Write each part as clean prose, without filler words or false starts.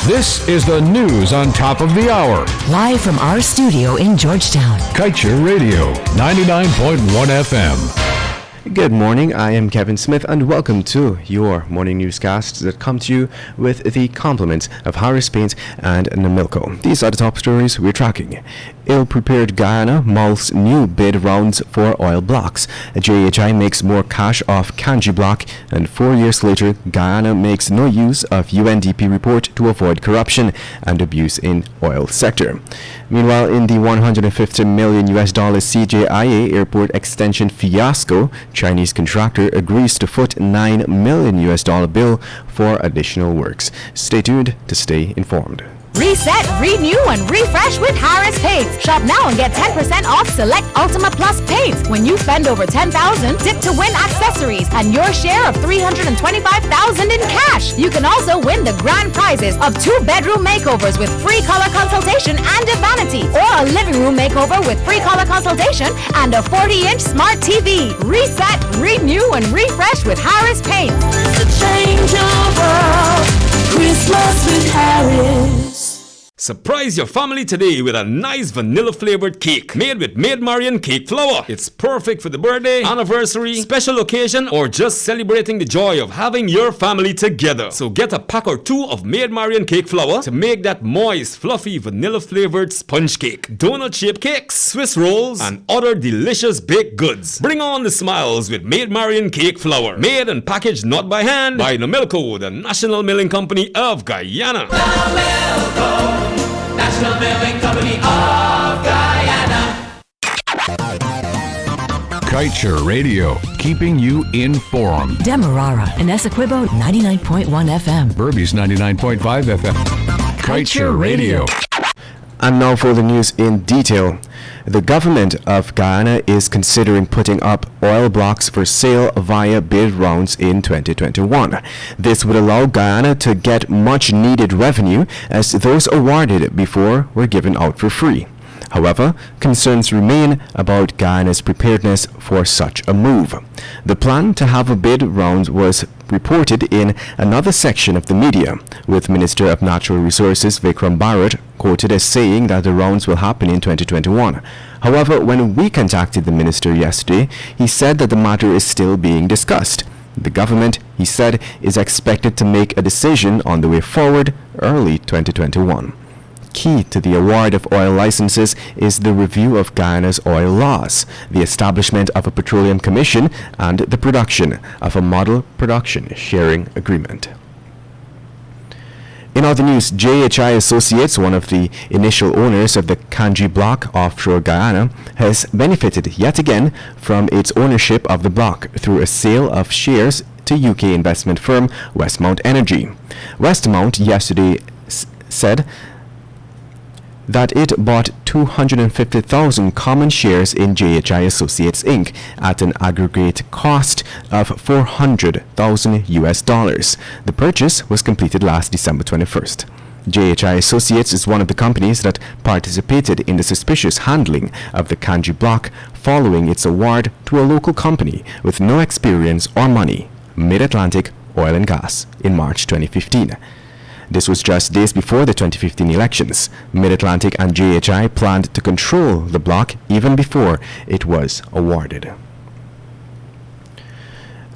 This is the news on top of the hour. Live from our studio in Georgetown. Kaiser Radio, 99.1 FM. Good morning, I am Kevin Smith and welcome to your morning newscasts that come to you with the compliments of Harris Paint and Namilco. These are the top stories we're tracking. Ill-prepared Guyana mulls new bid rounds for oil blocks. JHI makes more cash off Kanji block, and 4 years later, Guyana makes no use of UNDP report to avoid corruption and abuse in oil sector. Meanwhile, in the $150 million CJIA airport extension fiasco, Chinese contractor agrees to foot $9 million bill for additional works. Stay tuned to stay informed. Reset, renew, and refresh with Harris Paints. Shop now and get 10% off select Ultima Plus paints. When you spend over $10,000, tip to win accessories and your share of $325,000 in cash. You can also win the grand prizes of 2-bedroom makeovers with free color consultation and a vanity, or a living room makeover with free color consultation and a 40-inch smart TV. Reset, renew, and refresh with Harris Paints. To change your world, Christmas with Harris. Surprise your family today with a nice vanilla-flavored cake made with Maid Marian cake flour. It's perfect for the birthday, anniversary, special occasion, or just celebrating the joy of having your family together. So get a pack or two of Maid Marian cake flour to make that moist, fluffy, vanilla-flavored sponge cake, donut-shaped cakes, Swiss rolls, and other delicious baked goods. Bring on the smiles with Maid Marian cake flour. Made and packaged not by hand by Namilco, the National Milling Company of Guyana. Namilco, National Milling Company of Guyana. Kaiser Radio, keeping you informed. Demerara and Essequibo 99.1 FM. Burby's 99.5 FM. Kaiser Radio. And now for the news in detail. The government of Guyana is considering putting up oil blocks for sale via bid rounds in 2021. This would allow Guyana to get much needed revenue, as those awarded before were given out for free. However, concerns remain about Guyana's preparedness for such a move. The plan to have a bid round was reported in another section of the media, with Minister of Natural Resources Vikram Bharat quoted as saying that the rounds will happen in 2021. However, when we contacted the minister yesterday, he said that the matter is still being discussed. The government, he said, is expected to make a decision on the way forward early 2021. Key to the award of oil licenses is the review of Guyana's oil laws, the establishment of a petroleum commission, and the production of a model production sharing agreement. In other news, JHI Associates, one of the initial owners of the Kanji block offshore Guyana, has benefited yet again from its ownership of the block through a sale of shares to UK investment firm Westmount Energy. Westmount yesterday said that it bought 250,000 common shares in JHI Associates Inc. at an aggregate cost of $400,000. The purchase was completed last December 21st. JHI Associates is one of the companies that participated in the suspicious handling of the Kanji block following its award to a local company with no experience or money, Mid-Atlantic Oil and Gas, in March 2015. This was just days before the 2015 elections. Mid-Atlantic and JHI planned to control the block even before it was awarded.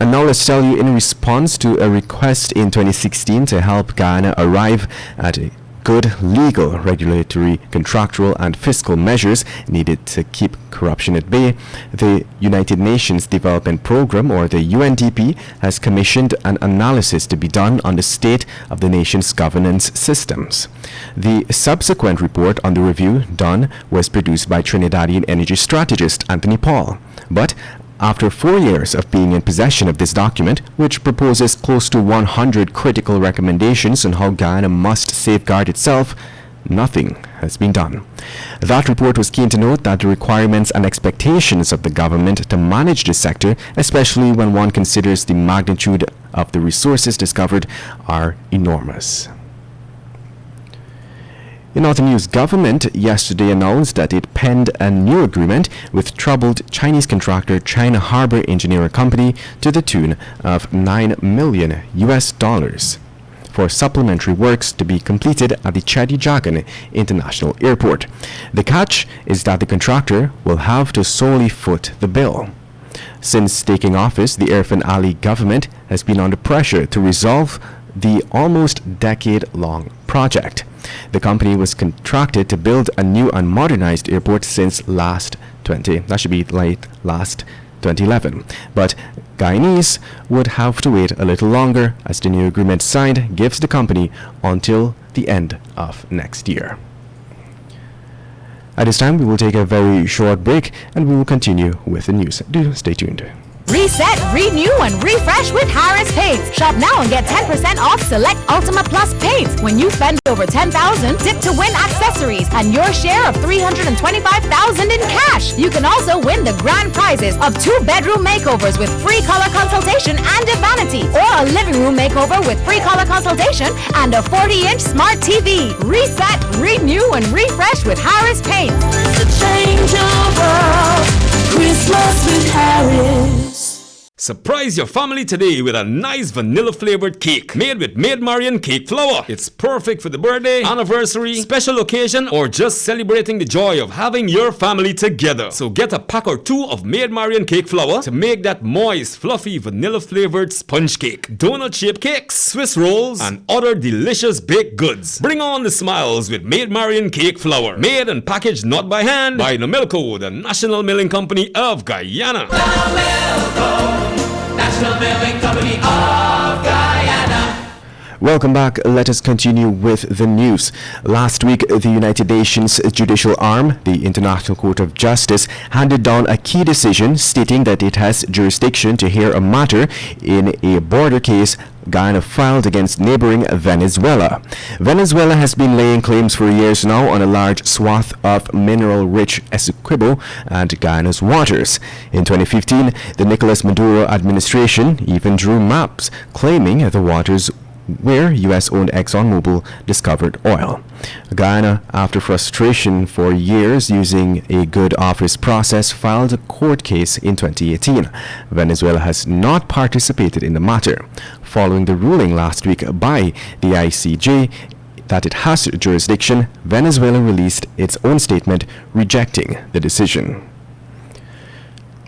And now let's tell you, in response to a request in 2016 to help Guyana arrive at a good legal, regulatory, contractual, and fiscal measures needed to keep corruption at bay, the United Nations Development Programme, or the UNDP, has commissioned an analysis to be done on the state of the nation's governance systems. The subsequent report on the review done was produced by Trinidadian energy strategist Anthony Paul. But after 4 years of being in possession of this document, which proposes close to 100 critical recommendations on how Guyana must safeguard itself, nothing has been done. That report was keen to note that the requirements and expectations of the government to manage this sector, especially when one considers the magnitude of the resources discovered, are enormous. In other news, government yesterday announced that it penned a new agreement with troubled Chinese contractor China Harbor Engineering Company to the tune of $9 million for supplementary works to be completed at the Chedi Jagan International Airport. The catch is that the contractor will have to solely foot the bill. Since taking office, the Irfan Ali government has been under pressure to resolve the almost decade-long project. The company was contracted to build a new and modernized airport since last 2011. But Guyanese would have to wait a little longer, as the new agreement signed gives the company until the end of next year. At this time, we will take a very short break and we will continue with the news. Do stay tuned. Reset, renew, and refresh with Harris Paints. Shop now and get 10% off select Ultima Plus paints. When you spend over $10,000, tip to win accessories and your share of $325,000 in cash. You can also win the grand prizes of 2-bedroom makeovers with free color consultation and a vanity, or a living room makeover with free color consultation and a 40-inch smart TV. Reset, renew, and refresh with Harris Paints. To change your world, Christmas with Harris. Surprise your family today with a nice vanilla flavored cake made with Maid Marian cake flour. It's perfect for the birthday, anniversary, special occasion, or just celebrating the joy of having your family together. So get a pack or two of Maid Marian cake flour to make that moist, fluffy, vanilla flavored sponge cake, donut shaped cakes, Swiss rolls, and other delicious baked goods. Bring on the smiles with Maid Marian cake flour. Made and packaged not by hand by Nomilco, the National Milling Company of Guyana. National Milling Company of Guyana. Welcome back. Let us continue with the news. Last week, the United Nations judicial arm, the International Court of Justice, handed down a key decision stating that it has jurisdiction to hear a matter in a border case Guyana filed against neighboring Venezuela. Venezuela has been laying claims for years now on a large swath of mineral-rich Essequibo and Guyana's waters. In 2015, the Nicolas Maduro administration even drew maps claiming the waters where U.S.-owned ExxonMobil discovered oil. Guyana, after frustration for years using a good office process, filed a court case in 2018. Venezuela has not participated in the matter. Following the ruling last week by the ICJ that it has jurisdiction, Venezuela released its own statement rejecting the decision.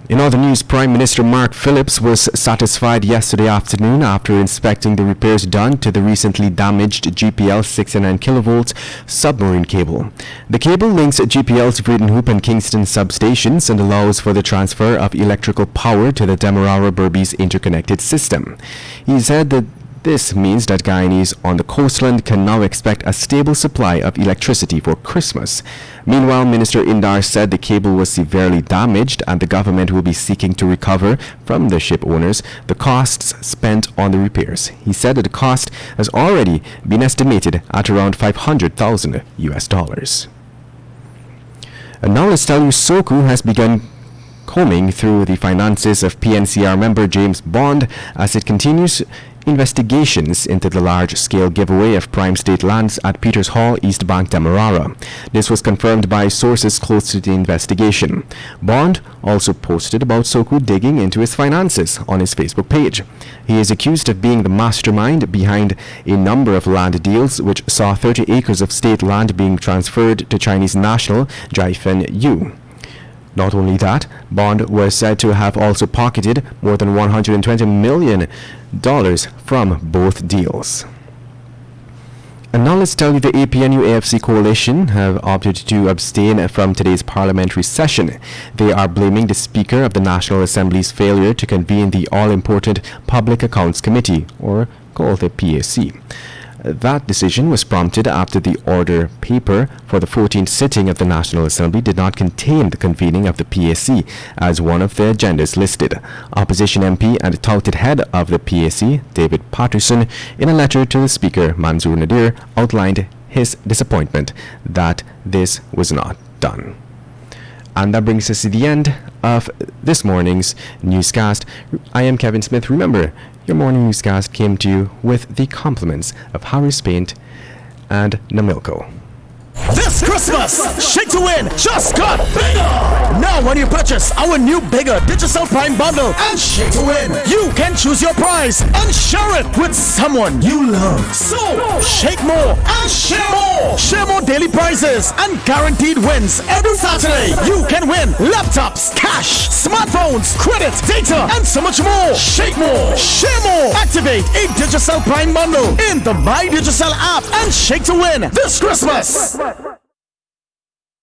In other news, Prime Minister Mark Phillips was satisfied yesterday afternoon after inspecting the repairs done to the recently damaged GPL 69 kilovolts submarine cable. The cable links GPL's Bradenhoop and Kingston substations and allows for the transfer of electrical power to the Demerara Berbice interconnected system. He said that this means that Guyanese on the coastland can now expect a stable supply of electricity for Christmas. Meanwhile, Minister Indar said the cable was severely damaged and the government will be seeking to recover from the ship owners the costs spent on the repairs. He said that the cost has already been estimated at around $500,000. And now let's tell you, SOCU has begun combing through the finances of PNCR member James Bond as it continues investigations into the large-scale giveaway of prime state lands at Peters Hall, East Bank, Demerara. This was confirmed by sources close to the investigation. Bond also posted about SOCU digging into his finances on his Facebook page. He is accused of being the mastermind behind a number of land deals which saw 30 acres of state land being transferred to Chinese national Jifen Yu. Not only that, Bond was said to have also pocketed more than $120 million from both deals. And now let's tell you the APNU-AFC coalition have opted to abstain from today's parliamentary session. They are blaming the Speaker of the National Assembly's failure to convene the all-important Public Accounts Committee, or called the PAC. That decision was prompted after the order paper for the 14th sitting of the National Assembly did not contain the convening of the PAC as one of the agendas listed. Opposition MP and touted head of the PAC, David Patterson, in a letter to the Speaker, Manzoor Nadir, outlined his disappointment that this was not done. And that brings us to the end of this morning's newscast. I am Kevin Smith. Remember, your morning newscast came to you with the compliments of Harris Paint and Nomilco. This Christmas, Shake to Win just got bigger! Now when you purchase our new bigger Digital Prime bundle and Shake to Win, you can choose your prize and share it with someone you love. So, shake more and share more! Share more daily prizes and guaranteed wins every Saturday. You can win laptops, cash, smartphones, credit, data, and so much more. Shake more, share more. Activate a Digital Prime bundle in the My Digital app and Shake to Win this Christmas.